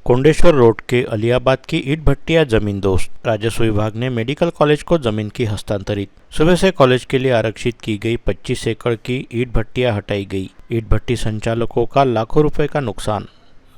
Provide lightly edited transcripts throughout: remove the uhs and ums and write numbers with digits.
Kondeshwar road के अलियाबाद की ईंट भट्टियां जमींदोस्त। राजस्व विभाग ने मेडिकल कॉलेज को जमीन की हस्तांतरित। सुबह से कॉलेज के लिए आरक्षित की गई 25 एकड़ की ईंट भट्टियां हटाई गई। ईंट भट्टी संचालकों का लाखों रुपए का नुकसान।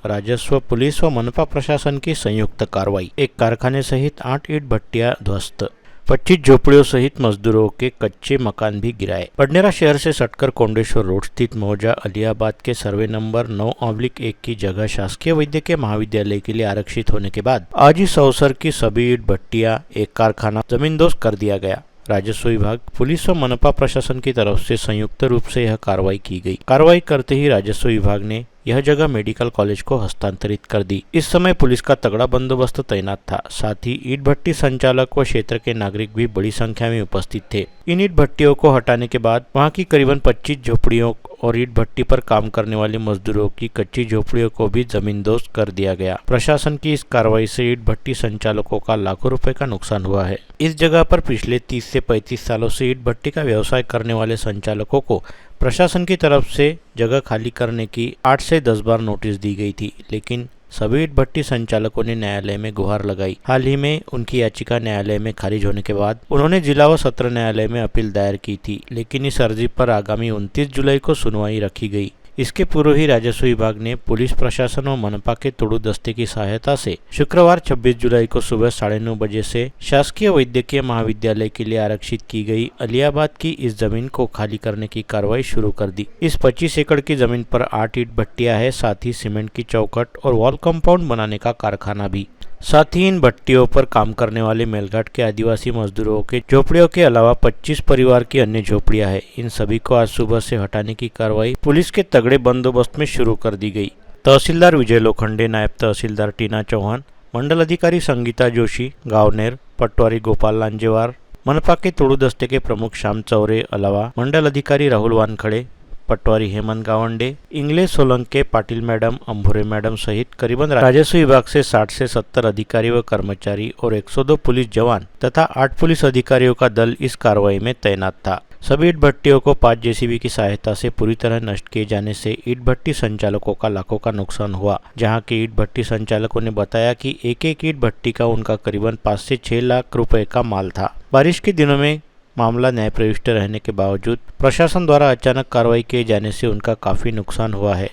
राजस्व, पुलिस व मनपा प्रशासन की संयुक्त कार्रवाई। एक कारखाने सहित 8 ईंट भट्टियां ध्वस्त। 25 झोपड़ियों सहित मजदूरों के कच्चे मकान भी गिराए। बडनेरा शहर से सटकर कोंडेश्वर रोड स्थित मौजा अलियाबाद के सर्वे नंबर 9/1 की जगह शासकीय वैद्यकीय महाविद्यालय के लिए आरक्षित होने के बाद आज इस अवसर की सभी ईंट भट्टियां, एक कारखाना जमींदोस्त कर दिया गया। राजस्व विभाग, पुलिस व मनपा प्रशासन की तरफ से संयुक्त रूप से यह कार्रवाई की गई। कार्रवाई करते ही राजस्व विभाग ने यह जगह मेडिकल कॉलेज को हस्तांतरित कर दी। इस समय पुलिस का तगड़ा बंदोबस्त तैनात था। साथ ही ईंट भट्टी संचालक व क्षेत्र के नागरिक भी बड़ी संख्या में उपस्थित थे। इन ईंट भट्टियों को हटाने के बाद वहां की करीबन 25 झोपड़ियों और ईंट भट्टी पर काम करने वाले मजदूरों की कच्ची झोपड़ियों को भी जमींदोस्त कर दिया गया। प्रशासन की इस कार्रवाई से ईंट भट्टी संचालकों का लाखों रुपए का नुकसान हुआ है। इस जगह पर पिछले 30 से 35 सालों से ईंट भट्टी का व्यवसाय करने वाले संचालकों को प्रशासन की तरफ से जगह खाली करने की 8 से 10 बार नोटिस दी गई थी, लेकिन सभी ईंट भट्टी संचालकों ने न्यायालय में गुहार लगाई। हाल ही में उनकी याचिका न्यायालय में खारिज होने के बाद उन्होंने जिला व सत्र न्यायालय में अपील दायर की थी, लेकिन इस अर्जी पर आगामी 29 जुलाई को सुनवाई रखी गई। इसके पूर्व ही राजस्व विभाग ने पुलिस प्रशासन व मनपा के तोड़ू दस्ते की सहायता से शुक्रवार 26 जुलाई को सुबह 9:30 बजे से शासकीय वैद्यकीय महाविद्यालय के लिए आरक्षित की गई अलियाबाद की इस जमीन को खाली करने की कार्रवाई शुरू कर दी। इस 25 एकड़ की जमीन पर 8 ईंट भट्टियां है, साथ ही सीमेंट की चौखट और वॉल कंपाउंड बनाने का कारखाना भी। साथ ही इन भट्टियों पर काम करने वाले मेलघाट के आदिवासी मजदूरों के झोपड़ियों के अलावा 25 परिवार की अन्य झोपड़ियां हैं। इन सभी को आज सुबह से हटाने की कार्रवाई पुलिस के तगड़े बंदोबस्त में शुरू कर दी गई। तहसीलदार विजय लोखंडे, नायब तहसीलदार टीना चौहान, मंडल अधिकारी संगीता जोशी, गावनेर, पटवारी गोपाल लांजेवार, मनपा के तोड़ू दस्ते के प्रमुख श्याम चौरे अलावा मंडल अधिकारी राहुल वानखड़े, पटवारी हेमंत गावंडे, इंग्लिश सोलंके, पाटिल मैडम, अंभुरे मैडम सहित करीबन राजस्व विभाग से 60 से 70 अधिकारी व कर्मचारी और 102 पुलिस जवान तथा 8 पुलिस अधिकारियों का दल इस कार्रवाई में तैनात था। सभी ईंट भट्टियों को 5 जेसीबी की सहायता से पूरी तरह नष्ट किए जाने से ईंट भट्टी संचालकों का लाखों का नुकसान हुआ। जहां के ईंट भट्टी संचालकों ने बताया कि एक ईंट भट्टी का उनका करीबन 5 से 6 लाख रुपए का माल था। बारिश के दिनों में मामला न्याय प्रविष्ट रहने के बावजूद प्रशासन द्वारा अचानक कार्रवाई किए जाने से उनका काफी नुकसान हुआ है।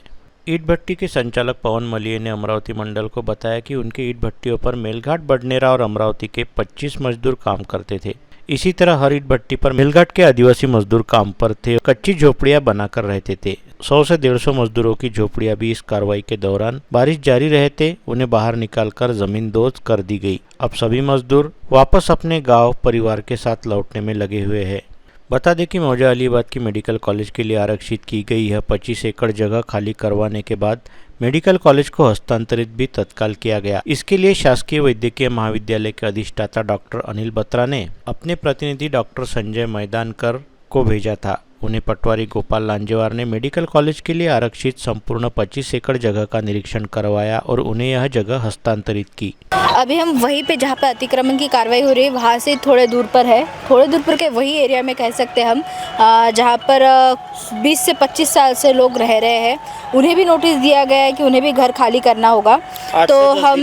ईंट भट्टी के संचालक पवन मलिये ने अमरावती मंडल को बताया कि उनके ईंट भट्टियों पर मेलघाट, बडनेरा और अमरावती के 25 मजदूर काम करते थे। इसी तरह हर ईंट भट्टी पर मेलघाट के आदिवासी मजदूर काम पर थे, कच्ची झोपड़ियां बनाकर रहते थे। 100 से 150 मजदूरों की झोपड़ियां भी इस कार्रवाई के दौरान बारिश जारी रहते उन्हें बाहर निकालकर जमींदोस्त कर दी गई। अब सभी मजदूर वापस अपने गांव परिवार के साथ लौटने में लगे हुए हैं। बता दें कि मौजा अलीबाद की मेडिकल कॉलेज के लिए आरक्षित की गई यह 25 एकड़ जगह खाली करवाने के बाद मेडिकल कॉलेज को हस्तांतरित भी तत्काल किया गया। इसके लिए शासकीय वैद्यकीय महाविद्यालय के अधिष्ठाता डॉक्टर अनिल बत्रा ने अपने प्रतिनिधि डॉक्टर संजय मैदानकर को भेजा था। उन्हें पटवारी गोपाल लांजेवार ने मेडिकल कॉलेज के लिए आरक्षित संपूर्ण 25 एकड़ जगह का निरीक्षण करवाया और उन्हें यह जगह हस्तांतरित की। अभी हम वहीं पे जहाँ पे अतिक्रमण की कार्रवाई हो रही है वहाँ से थोड़े दूर पर है, थोड़े दूर पर के वही एरिया में कह सकते हैं हम, जहाँ पर 20 से 25 साल से लोग रह रहे हैं। उन्हें भी नोटिस दिया गया है कि उन्हें भी घर खाली करना होगा। तो हम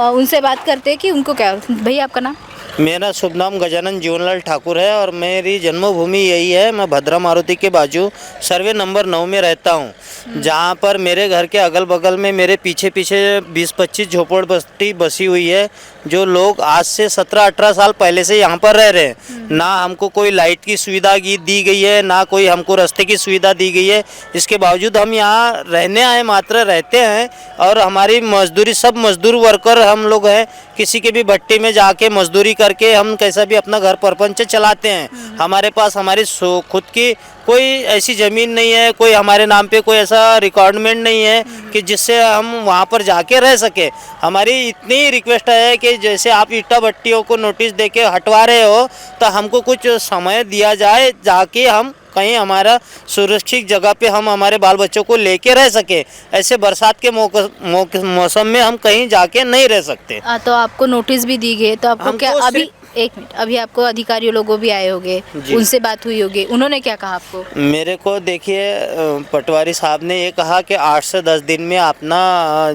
उनसे बात करते हैं कि उनको क्या। भैया आपका नाम? मेरा शुभ नाम गजानन जीवनलाल ठाकुर है और मेरी जन्मभूमि यही है। मैं भद्रा मारुति के बाजू सर्वे नंबर 9 में रहता हूँ, जहाँ पर मेरे घर के अगल बगल में मेरे पीछे 20-25 झोपड़पट्टी बसी हुई है। जो लोग आज से 17-18 साल पहले से यहाँ पर रह रहे हैं। ना हमको कोई लाइट की सुविधा दी गई है, ना कोई हमको रास्ते की सुविधा दी गई है। इसके बावजूद हम यहाँ रहने आए, मात्र रहते हैं। और हमारी मजदूरी, सब मजदूर वर्कर हम लोग हैं। किसी के भी भट्टी में जाके मजदूरी करके हम कैसा भी अपना घर परपंच चलाते हैं। हमारे पास हमारी खुद की कोई ऐसी ज़मीन नहीं है, कोई हमारे नाम पे कोई ऐसा रिकॉर्डमेंट नहीं है कि जिससे हम वहाँ पर जाके रह सके। हमारी इतनी रिक्वेस्ट है कि जैसे आप ईंटा भट्टियों को नोटिस देके हटवा रहे हो तो हमको कुछ समय दिया जाए, जाके हम कहीं हमारा सुरक्षित जगह पे हम हमारे बाल बच्चों को लेके रह सके। ऐसे बरसात के मौसम में हम कहीं जाके नहीं रह सकते। तो आपको नोटिस भी दी गई, तो आपको क्या एक मिनट, अभी आपको अधिकारी लोगों भी आए होंगे, जी। उनसे बात हुई होगी, उन्होंने क्या कहा आपको? मेरे को देखिए पटवारी साहब ने ये कहा कि 8 से 10 दिन में अपना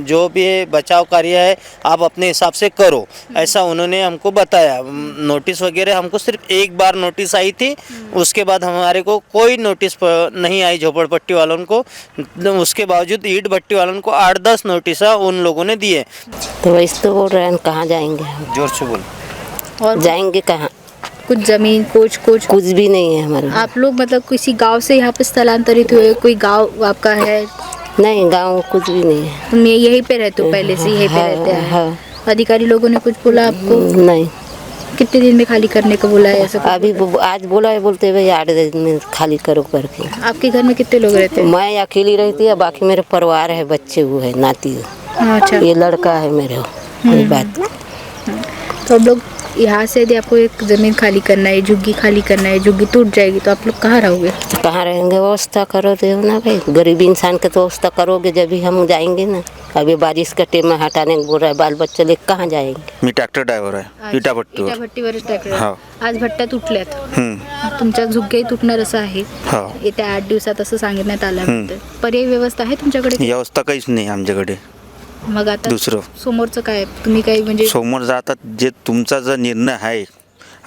जो भी बचाव कार्य है आप अपने हिसाब से करो, ऐसा उन्होंने हमको बताया। नोटिस वगैरह हमको सिर्फ एक बार नोटिस आई थी, उसके बाद हमारे को कोई नोटिस नहीं आई झोपड़पट्टी वालों को। उसके बावजूद ईंट भट्टी वालों को 8-10 नोटिस उन लोगों ने दिए। तो वैसे तो बोल रहे हैं कहाँ जाएंगे हम, जोर से बोल। और जाएंगे कहाँ, कुछ जमीन कुछ कुछ भी नहीं है हमारे। आप लोग मतलब किसी गांव से यहाँ पे स्थलांतरित हुए? कोई गांव आपका है? नहीं, गांव कुछ भी नहीं है। तुम यहीं पे रहते हो, पहले से यहीं पे रहते हैं? हाँ। अधिकारी लोगों ने कुछ बोला आपको? नहीं, कितने दिन में खाली करने को बोला है ऐसा? अभी आज बोला है, बोलते भाई 8 दिन में खाली करो करके। आपके घर में कितने लोग रहते हैं? मैं अकेली रहती है, बाकी मेरे परिवार है, बच्चे हुए है, नाती है। अच्छा। ये लड़का है मेरे, कोई बात। तो अब लोग यहाँ से यदि आपको एक ज़मीन खाली करना है, झुग्गी खाली करना है, झुग्गी टूट जाएगी तो आप लोग कहाँ रहोगे? कहाँ रहेंगे, व्यवस्था करो दे ना भाई, गरीब इंसान के तो व्यवस्था करोगे जब भी हम जाएंगे ना। अभी बारिश का टाइम में हटाने को बोल रहा है, बाल बच्चे लेकर कहाँ जाएंगे। मी ट्रॅक्टर ड्रायव्हर आहे, इटा भट्टीवर. भट्टीवर ट्रॅक्टर. हा. आज भट्ट्या तुटल्यात, हम्म. तुमच्या झुग्ग्याही तुटणार असं आहे. हा. येत्या 8 दिवसात असं सांगण्यात आलं. पर्यायी व्यवस्था आहे तुमच्याकडे? व्यवस्था काहीच नाही आमच्याकडे. मग आता दुसरं समोरचं काय तुम्ही काही म्हणजे समोर जातात, जे तुमचा जो निर्णय आहे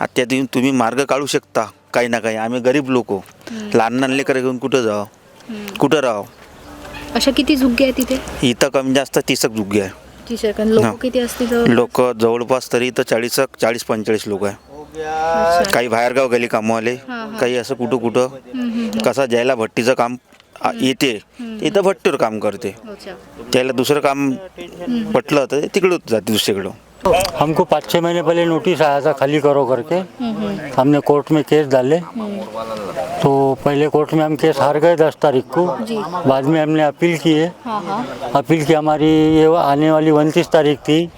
त्यातून तुम्ही मार्ग काढू शकता काही ना काही. आम्ही गरीब लोक, लहान लहान लेकरं घेऊन कुठं जावं, कुठं राहावं. अशा किती झुग्गे आहेत तिथे? इथं कमी जास्त 30 झुग्गी आहे. लोक हा. किती असतील? लोक जवळपास तरी इथं 40-45 लोक आहे. काही बाहेरगाव गेली कामवाले, काही असं कुठं कुठं कसं ज्याला भट्टीचं काम येते इथं भट्टीवर काम करते, त्याला दुसरं काम पटलं तर तिकडं जाते दुसरीकडं. हमको 5-6 महीने पहले नोटिस आया था खाली करो करके. हमने कोर्ट में केस डाले, तो पहले कोर्ट में हम केस हार गए 10 तारीख को. बाद में हमने अपील किए. अपील की हमारी ये आने वाली 29 तारीख थी.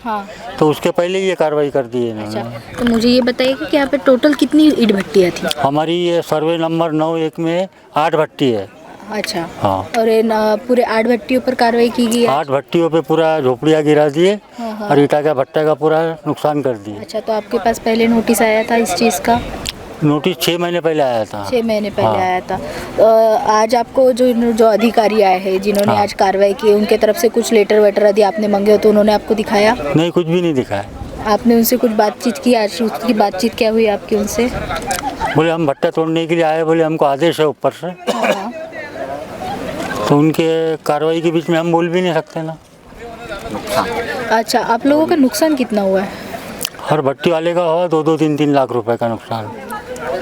तो उसके पहले ये कार्रवाई कर दी है इन्होंने. तो मुझे ये बताइए कि यहाँ पे टोटल कितनी ईंट भट्टियाँ थी? हमारी ये सर्वे नंबर 9-1 में 8 भट्टी है. अच्छा. हाँ, और ये पूरे 8 भट्टियों पर कार्रवाई की गई है? 8 भट्टियों पे पूरा झोपड़ियाँ गिरा दिए और ईटा का भट्टा का पूरा नुकसान कर दिए. अच्छा, तो आपके पास पहले नोटिस आया था इस चीज़ का? नोटिस 6 महीने पहले आया था. 6 महीने पहले हाँ. आया था. आज आपको जो अधिकारी आए हैं जिन्होंने हाँ. आज कार्रवाई की, उनके तरफ से कुछ लेटर वेटर यदि आपने मांगे हो तो उन्होंने आपको दिखाया? नहीं, कुछ भी नहीं दिखा है. आपने उनसे कुछ बातचीत की? आज उसकी बातचीत क्या हुई आपकी उनसे? बोले हम भट्टा तोड़ने के लिए आए, बोले हमको आदेश है ऊपर से. तो उनके कार्रवाई के बीच में हम बोल भी नहीं सकते ना. अच्छा, आप लोगों का नुकसान कितना हुआ है? हर भट्टी वाले का हुआ 2-2, 3-3 लाख रुपए का नुकसान,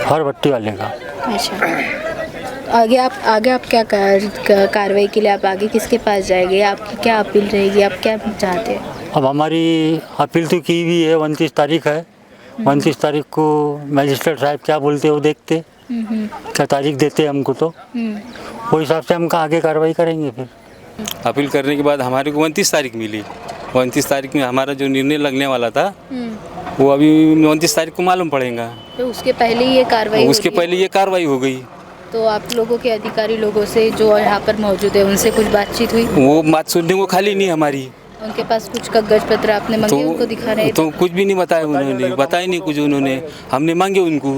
हर भट्टी वाले का. अच्छा, आगे आप क्या कार्रवाई के लिए आप आगे किसके पास जाएंगे? आपकी क्या अपील रहेगी? आप क्या चाहते हैं? अब हमारी अपील तो की भी है, 29 तारीख है. 29 तारीख को मजिस्ट्रेट साहब क्या बोलते हैं वो देखते, क्या तारीख देते हैं हमको, तो वो हिसाब से हम आगे कार्रवाई करेंगे. फिर अपील करने के बाद हमारे को 29 तारीख मिली. 29 तारीख में हमारा जो निर्णय लगने वाला था वो अभी 29 तारीख को मालूम पड़ेगा. तो उसके पहले ये कार्रवाई उसके पहले ये कार्रवाई हो गई. तो आप लोगों के अधिकारी लोगों से जो यहाँ पर मौजूद है उनसे कुछ बातचीत हुई? वो बात सुनने को खाली नहीं हमारी. उनके पास कुछ कागज पत्र आपने मांगे उनको दिखा रहे? तो कुछ भी नहीं बताया उन्होंने, बताया नहीं कुछ उन्होंने. हमने मांगे उनको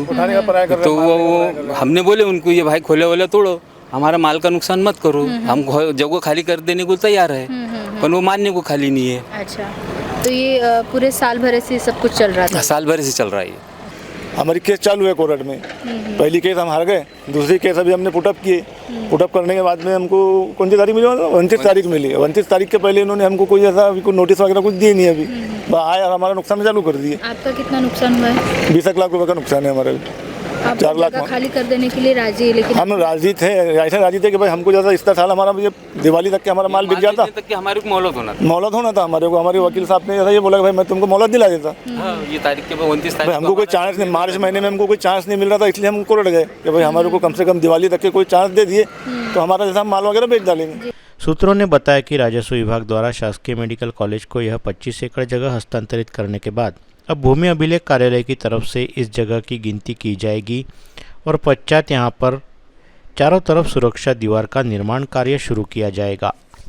तो वो हमने बोले उनको ये भाई खोले वोले तोड़ो, हमारा माल का नुकसान मत करो, हम जगह खाली कर देने को तैयार है, पर वो मानने को खाली नहीं है. अच्छा, तो ये पूरे साल भर से सब कुछ चल रहा था? साल भर से चल रहा है. हमारी केस चालू है कोर्ट में. पहली केस हम हार गए, दूसरी केस अभी हमने पुटअप किए. पुटअप करने के बाद में हमको कौन सी तारीख मिली? 29 तारीख मिली. 29 तारीख के पहले इन्होंने हमको कोई ऐसा कोई नोटिस वगैरह कुछ दिए नहीं. अभी आए और हमारा नुकसान चालू कर दिए. आपका कितना नुकसान हुआ है? 20 लाख रुपए का नुकसान है हमारा. आप 4 लाख जगह खाली कर देने के लिए राजी है, लेकिन हम राजी थे, ऐसे राजी थे कि भाई हमको जैसा इस साल हमारा ये दिवाली तक के हमारा माल बिक जाता, तक कि हमारे को मोहलत होना था. मोहलत होना था हमारे को. हमारे वकील साहब ने ऐसा ये बोला कि भाई मैं तुमको मोहलत दिला देता. ये तारीख के 29 भाई तारीख हमको कोई चांस नहीं, मार्च महीने में हमको कोई चांस नहीं मिल रहा था, इसलिए हम कोर्ट गए कि भाई हमारे को कम से कम दिवाली तक के कोई चांस दे दिए तो हमारा जैसा हम माल वगैरह बेच डालेंगे. सूत्रों ने बताया कि राजस्व विभाग द्वारा शासकीय मेडिकल कॉलेज को यह 25 एकड़ जगह हस्तांतरित करने के बाद अब भूमि अभिलेख कार्यालय की तरफ से इस जगह की गिनती की जाएगी और पश्चात यहाँ पर चारों तरफ सुरक्षा दीवार का निर्माण कार्य शुरू किया जाएगा.